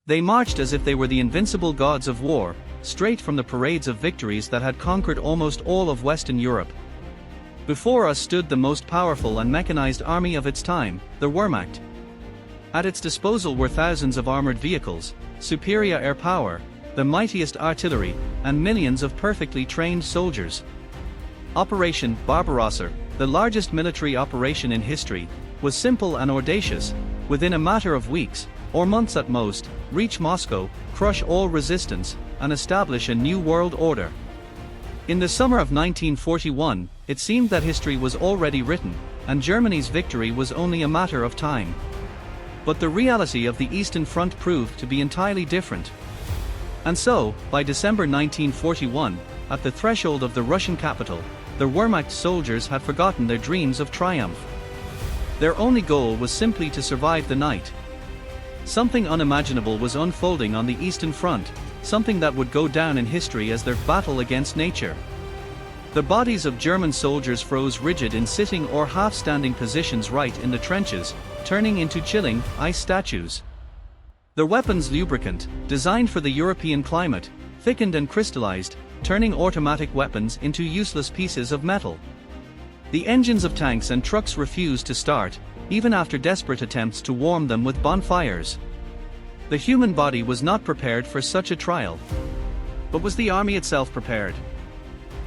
They marched as if they were the invincible gods of war, straight from the parades of victories that had conquered almost all of Western Europe. Before us stood the most powerful and mechanized army of its time, the Wehrmacht. At its disposal were thousands of armored vehicles, superior air power, the mightiest artillery, and millions of perfectly trained soldiers. Operation Barbarossa, the largest military operation in history, was simple and audacious. Within a matter of weeks, or months at most, reach Moscow, crush all resistance, and establish a new world order. In the summer of 1941, it seemed that history was already written, and Germany's victory was only a matter of time. But the reality of the Eastern Front proved to be entirely different. And so, by December 1941, at the threshold of the Russian capital, the Wehrmacht soldiers had forgotten their dreams of triumph. Their only goal was simply to survive the night. Something unimaginable was unfolding on the Eastern Front, something that would go down in history as their battle against nature. The bodies of German soldiers froze rigid in sitting or half-standing positions right in the trenches, turning into chilling ice statues. The weapons lubricant, designed for the European climate, thickened and crystallized, turning automatic weapons into useless pieces of metal. The engines of tanks and trucks refused to start, even after desperate attempts to warm them with bonfires. The human body was not prepared for such a trial. But was the army itself prepared?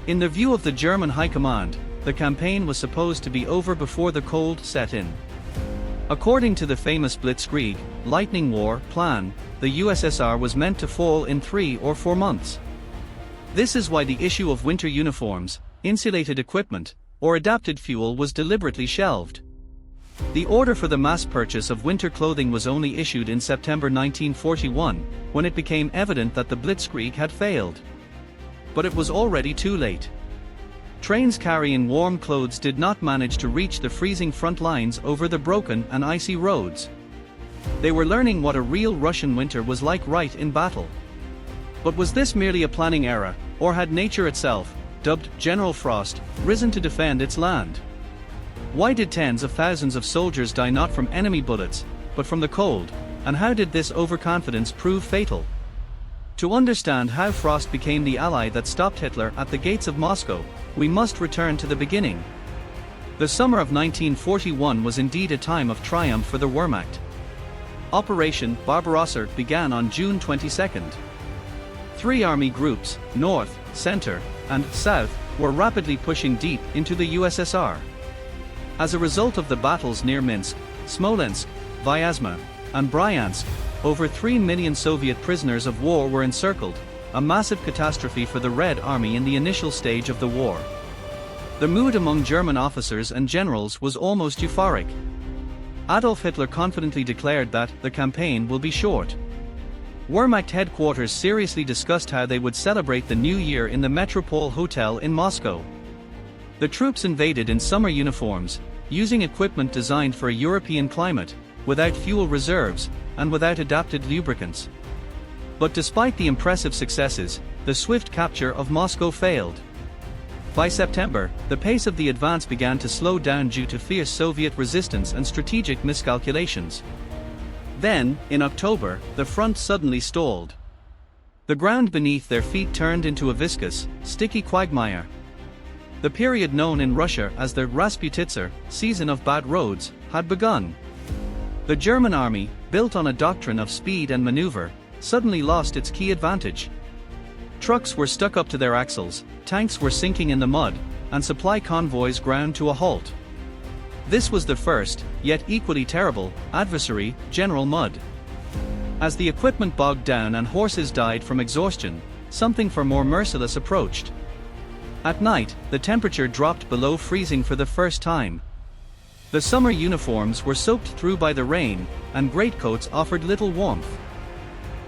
In the view of the German High Command, the campaign was supposed to be over before the cold set in. According to the famous Blitzkrieg, Lightning War plan, the USSR was meant to fall in 3 or 4 months. This is why the issue of winter uniforms, insulated equipment, or adapted fuel was deliberately shelved. The order for the mass purchase of winter clothing was only issued in September 1941, when it became evident that the Blitzkrieg had failed. But it was already too late. Trains carrying warm clothes did not manage to reach the freezing front lines over the broken and icy roads. They were learning what a real Russian winter was like right in battle. But was this merely a planning error, or had nature itself, dubbed General Frost, risen to defend its land? Why did tens of thousands of soldiers die not from enemy bullets, but from the cold, and how did this overconfidence prove fatal? To understand how Frost became the ally that stopped Hitler at the gates of Moscow, we must return to the beginning. The summer of 1941 was indeed a time of triumph for the Wehrmacht. Operation Barbarossa began on June 22. 3 army groups, North, Center, and South, were rapidly pushing deep into the USSR. As a result of the battles near Minsk, Smolensk, Vyazma, and Bryansk, over 3 million Soviet prisoners of war were encircled, a massive catastrophe for the Red Army in the initial stage of the war. The mood among German officers and generals was almost euphoric. Adolf Hitler confidently declared that the campaign will be short. Wehrmacht headquarters seriously discussed how they would celebrate the new year in the Metropole Hotel in Moscow. The troops invaded in summer uniforms, using equipment designed for a European climate, without fuel reserves, and without adapted lubricants. But despite the impressive successes, the swift capture of Moscow failed. By September, the pace of the advance began to slow down due to fierce Soviet resistance and strategic miscalculations. Then, in October, the front suddenly stalled. The ground beneath their feet turned into a viscous, sticky quagmire. The period known in Russia as the Rasputitsa, season of bad roads, had begun. The German army, built on a doctrine of speed and maneuver, suddenly lost its key advantage. Trucks were stuck up to their axles, tanks were sinking in the mud, and supply convoys ground to a halt. This was the first, yet equally terrible, adversary, General Mud. As the equipment bogged down and horses died from exhaustion, something far more merciless approached. At night, the temperature dropped below freezing for the first time. The summer uniforms were soaked through by the rain, and greatcoats offered little warmth.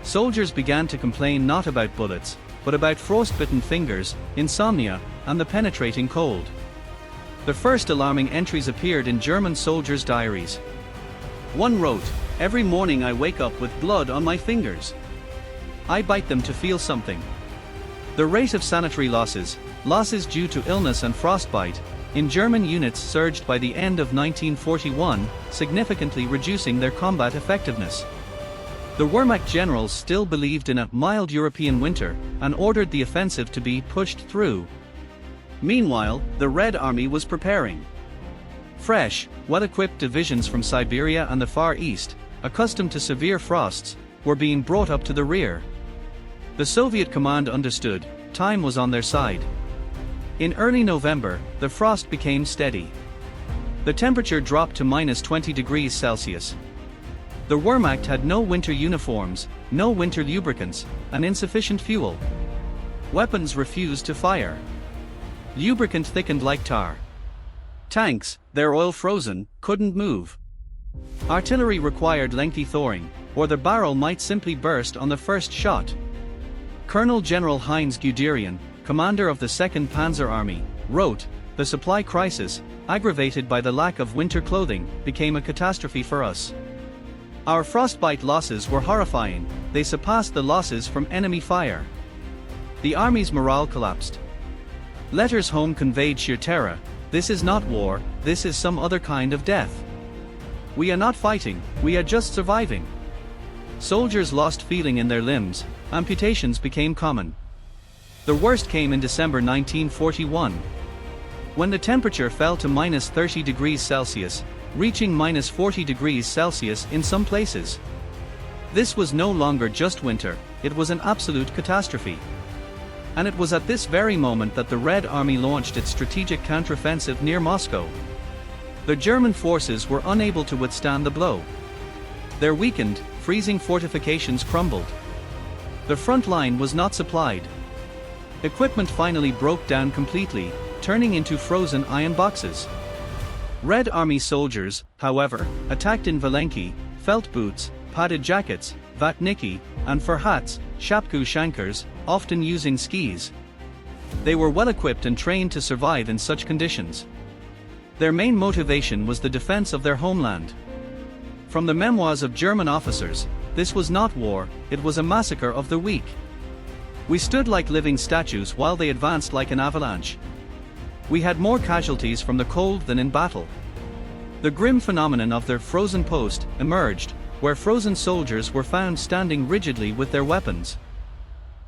Soldiers began to complain not about bullets, but about frostbitten fingers, insomnia, and the penetrating cold. The first alarming entries appeared in German soldiers' diaries. One wrote, "Every morning I wake up with blood on my fingers. I bite them to feel something." The rate of sanitary losses due to illness and frostbite, in German units surged by the end of 1941, significantly reducing their combat effectiveness. The Wehrmacht generals still believed in a mild European winter and ordered the offensive to be pushed through. Meanwhile, the Red Army was preparing. Fresh, well-equipped divisions from Siberia and the Far East, accustomed to severe frosts, were being brought up to the rear. The Soviet command understood, time was on their side. In early November, the frost became steady. The temperature dropped to -20 degrees Celsius. The Wehrmacht had no winter uniforms, no winter lubricants, and insufficient fuel. Weapons refused to fire. Lubricant thickened like tar. Tanks, their oil frozen, couldn't move. Artillery required lengthy thawing, or the barrel might simply burst on the first shot. Colonel General Heinz Guderian, commander of the 2nd Panzer Army, wrote, "The supply crisis, aggravated by the lack of winter clothing, became a catastrophe for us. Our frostbite losses were horrifying, they surpassed the losses from enemy fire." The army's morale collapsed. Letters home conveyed sheer terror. "This is not war, this is some other kind of death. We are not fighting, we are just surviving." Soldiers lost feeling in their limbs, amputations became common. The worst came in December 1941. When the temperature fell to -30 degrees Celsius, reaching -40 degrees Celsius in some places. This was no longer just winter, it was an absolute catastrophe. And it was at this very moment that the Red Army launched its strategic counteroffensive near Moscow. The German forces were unable to withstand the blow. Their weakened, freezing fortifications crumbled. The front line was not supplied. Equipment finally broke down completely, turning into frozen iron boxes. Red Army soldiers, however, attacked in valenki, felt boots, padded jackets, vatniki, and for hats, shapku shankers, often using skis. They were well equipped and trained to survive in such conditions. Their main motivation was the defense of their homeland. From the memoirs of German officers, this was not war, it was a massacre of the weak. "We stood like living statues while they advanced like an avalanche. We had more casualties from the cold than in battle." The grim phenomenon of the frozen post emerged, where frozen soldiers were found standing rigidly with their weapons.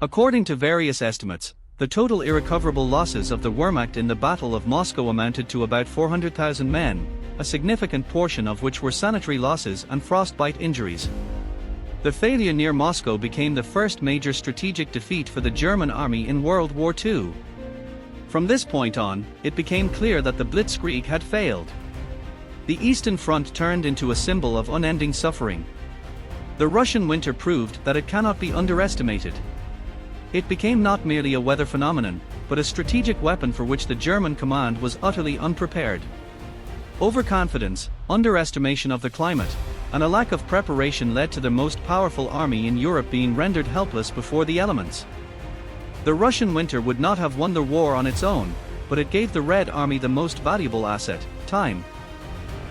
According to various estimates, the total irrecoverable losses of the Wehrmacht in the Battle of Moscow amounted to about 400,000 men, a significant portion of which were sanitary losses and frostbite injuries. The failure near Moscow became the first major strategic defeat for the German army in World War II. From this point on, it became clear that the Blitzkrieg had failed. The Eastern Front turned into a symbol of unending suffering. The Russian winter proved that it cannot be underestimated. It became not merely a weather phenomenon, but a strategic weapon for which the German command was utterly unprepared. Overconfidence, underestimation of the climate, and a lack of preparation led to the most powerful army in Europe being rendered helpless before the elements. The Russian winter would not have won the war on its own, but it gave the Red Army the most valuable asset, time.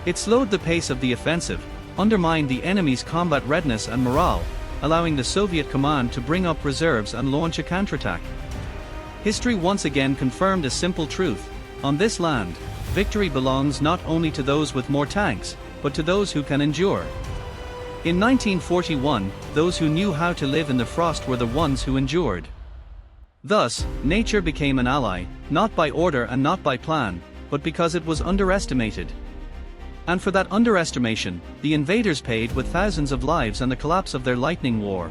It slowed the pace of the offensive, undermined the enemy's combat readiness and morale, allowing the Soviet command to bring up reserves and launch a counterattack. History once again confirmed a simple truth: on this land, victory belongs not only to those with more tanks, but to those who can endure. In 1941, those who knew how to live in the frost were the ones who endured. Thus, nature became an ally, not by order and not by plan, but because it was underestimated. And for that underestimation, the invaders paid with thousands of lives and the collapse of their lightning war.